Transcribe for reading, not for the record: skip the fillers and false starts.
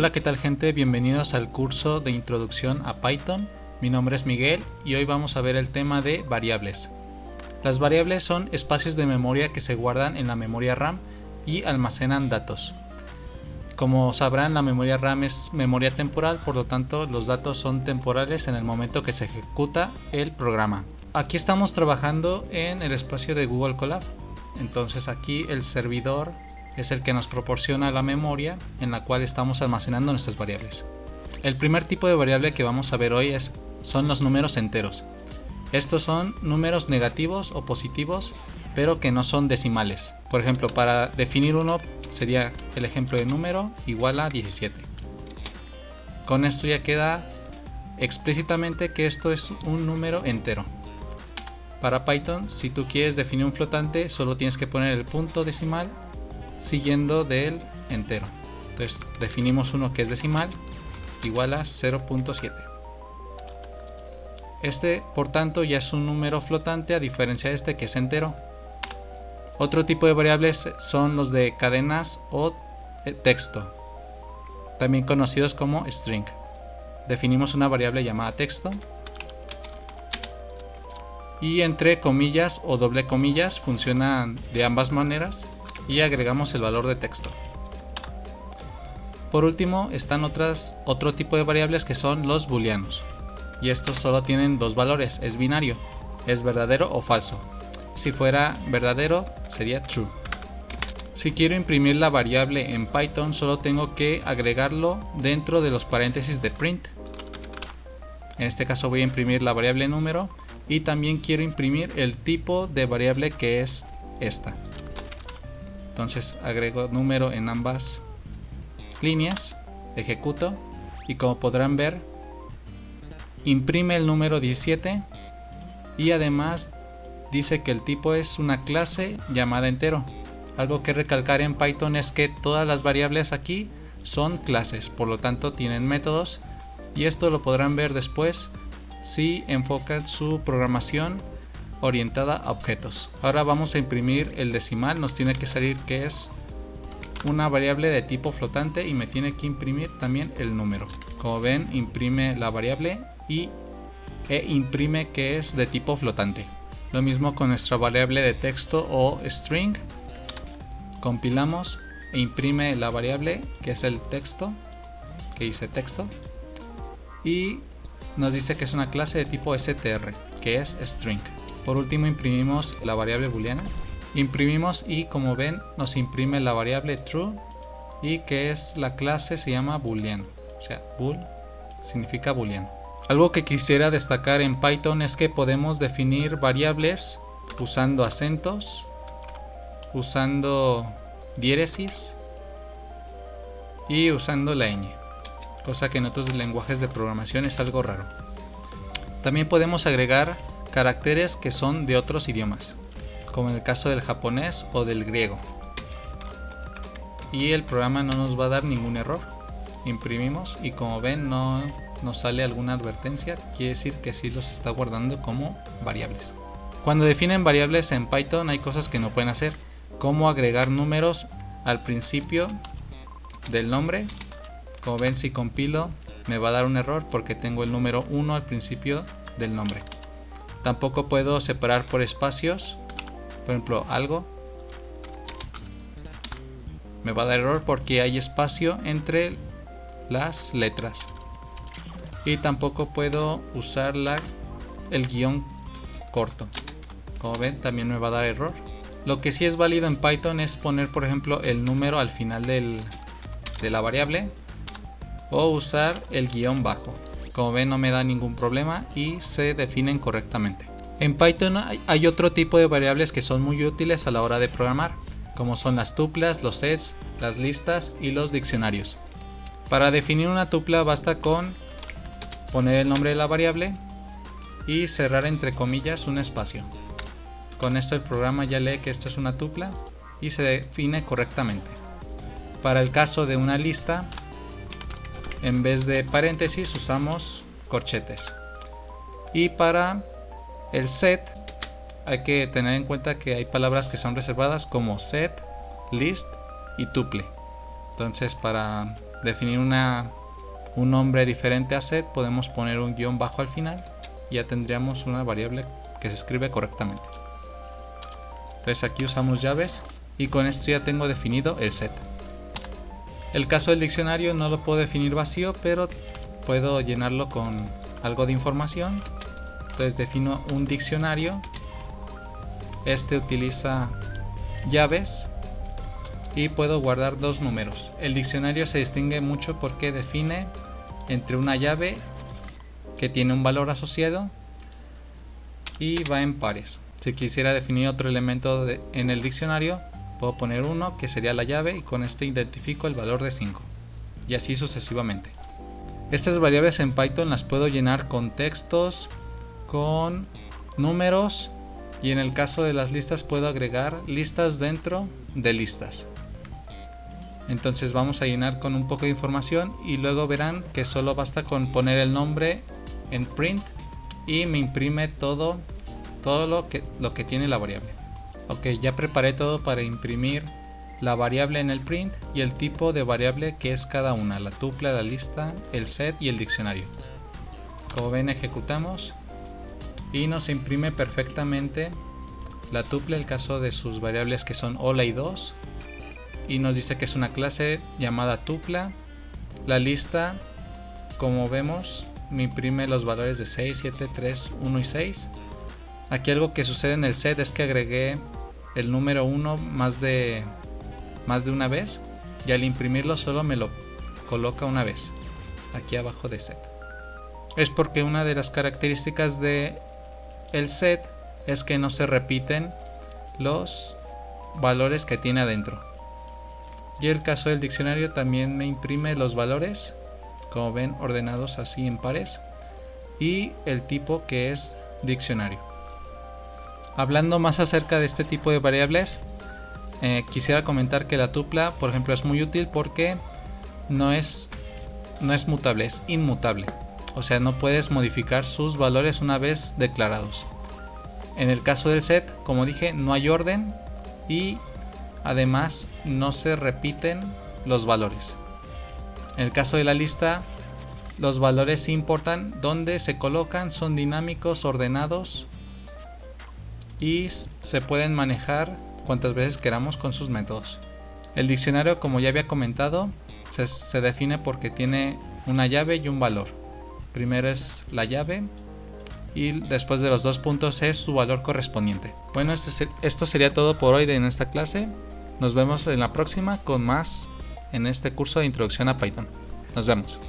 Hola, ¿qué tal gente? Bienvenidos al curso de introducción a Python. Mi nombre es Miguel y hoy vamos a ver el tema de variables. Las variables son espacios de memoria que se guardan en la memoria RAM y almacenan datos. Como sabrán, la memoria RAM es memoria temporal, por lo tanto los datos son temporales en el momento que se ejecuta el programa. Aquí estamos trabajando en el espacio de Google Colab. Entonces aquí el servidor es el que nos proporciona la memoria en la cual estamos almacenando nuestras variables. El primer tipo de variable que vamos a ver hoy son los números enteros. Estos son números negativos o positivos, pero que no son decimales. Por ejemplo, para definir uno sería el ejemplo de número igual a 17. Con esto ya queda explícitamente que esto es un número entero. Para Python, si tú quieres definir un flotante, solo tienes que poner el punto decimal siguiendo del entero. Entonces definimos uno que es decimal igual a 0.7. Este, por tanto, ya es un número flotante a diferencia de este que es entero. Otro tipo de variables son los de cadenas o texto, también conocidos como string. Definimos una variable llamada texto y entre comillas o doble comillas funcionan de ambas maneras y agregamos el valor de texto. Por último están otro tipo de variables que son los booleanos, y estos solo tienen dos valores, es binario, es verdadero o falso. Si fuera verdadero sería true. Si quiero imprimir la variable en Python, solo tengo que agregarlo dentro de los paréntesis de print. En este caso voy a imprimir la variable número y también quiero imprimir el tipo de variable que es esta. Entonces agrego número en ambas líneas, ejecuto y como podrán ver imprime el número 17 y además dice que el tipo es una clase llamada entero. Algo que recalcar en Python es que todas las variables aquí son clases, por lo tanto tienen métodos, y esto lo podrán ver después si enfocan su programación orientada a objetos. Ahora vamos a imprimir el decimal. Nos tiene que salir que es una variable de tipo flotante y me tiene que imprimir también el número. Como ven, imprime la variable e imprime que es de tipo flotante. Lo mismo con nuestra variable de texto o string. Compilamos e imprime la variable que es el texto, que dice texto, y nos dice que es una clase de tipo str, que es string. Por último imprimimos la variable booleana. Imprimimos y como ven nos imprime la variable true y que es la clase se llama booleano. O sea, bool significa booleano. Algo que quisiera destacar en Python es que podemos definir variables usando acentos, usando diéresis y usando la ñ, cosa que en otros lenguajes de programación es algo raro. También podemos agregar caracteres que son de otros idiomas, como en el caso del japonés o del griego, y el programa no nos va a dar ningún error. Imprimimos y como ven no nos sale alguna advertencia, quiere decir que sí los está guardando como variables. Cuando definen variables en Python hay cosas que no pueden hacer, como agregar números al principio del nombre. Como ven, si compilo me va a dar un error porque tengo el número 1 al principio del nombre. Tampoco puedo separar por espacios, por ejemplo algo, me va a dar error porque hay espacio entre las letras. Y tampoco puedo usar el guión corto, como ven también me va a dar error. Lo que sí es válido en Python es poner por ejemplo el número al final de la variable o usar el guión bajo. Como ven no me da ningún problema y se definen correctamente. En Python hay otro tipo de variables que son muy útiles a la hora de programar, como son las tuplas, los sets, las listas y los diccionarios. Para definir una tupla basta con poner el nombre de la variable y cerrar entre comillas un espacio. Con esto el programa ya lee que esto es una tupla y se define correctamente. Para el caso de una lista, en vez de paréntesis usamos corchetes. Y para el set hay que tener en cuenta que hay palabras que son reservadas como set, list y tuple. Entonces para definir un nombre diferente a set, podemos poner un guión bajo al final y ya tendríamos una variable que se escribe correctamente. Entonces aquí usamos llaves y con esto ya tengo definido el set. El caso del diccionario no lo puedo definir vacío, pero puedo llenarlo con algo de información. Entonces defino un diccionario. Este utiliza llaves y puedo guardar dos números. El diccionario se distingue mucho porque define entre una llave que tiene un valor asociado y va en pares. Si quisiera definir otro elemento en el diccionario, puedo poner uno que sería la llave y con este identifico el valor de 5 y así sucesivamente. Estas variables en Python las puedo llenar con textos, con números y en el caso de las listas puedo agregar listas dentro de listas. Entonces vamos a llenar con un poco de información y luego verán que solo basta con poner el nombre en print y me imprime todo lo que tiene la variable. Ok, ya preparé todo para imprimir la variable en el print y el tipo de variable que es cada una, la tupla, la lista, el set y el diccionario. Como ven, ejecutamos y nos imprime perfectamente la tupla, el caso de sus variables que son hola y 2, y nos dice que es una clase llamada tupla. La lista, como vemos, me imprime los valores de 6, 7, 3, 1 y 6. Aquí algo que sucede en el set es que agregué el número 1 más de una vez y al imprimirlo solo me lo coloca una vez aquí abajo de set. Es porque una de las características de el set es que no se repiten los valores que tiene adentro. Y el caso del diccionario también me imprime los valores, como ven, ordenados así en pares, y el tipo que es diccionario. Hablando más acerca de este tipo de variables, quisiera comentar que la tupla, por ejemplo, es muy útil porque no es mutable, es inmutable. O sea, no puedes modificar sus valores una vez declarados. En el caso del set, como dije, no hay orden y además no se repiten los valores. En el caso de la lista, los valores sí importan, donde se colocan son dinámicos, ordenados y se pueden manejar cuantas veces queramos con sus métodos. El diccionario, como ya había comentado, se define porque tiene una llave y un valor. Primero es la llave y después de los dos puntos es su valor correspondiente. Bueno, esto sería todo por hoy en esta clase. Nos vemos en la próxima con más en este curso de introducción a Python. Nos vemos.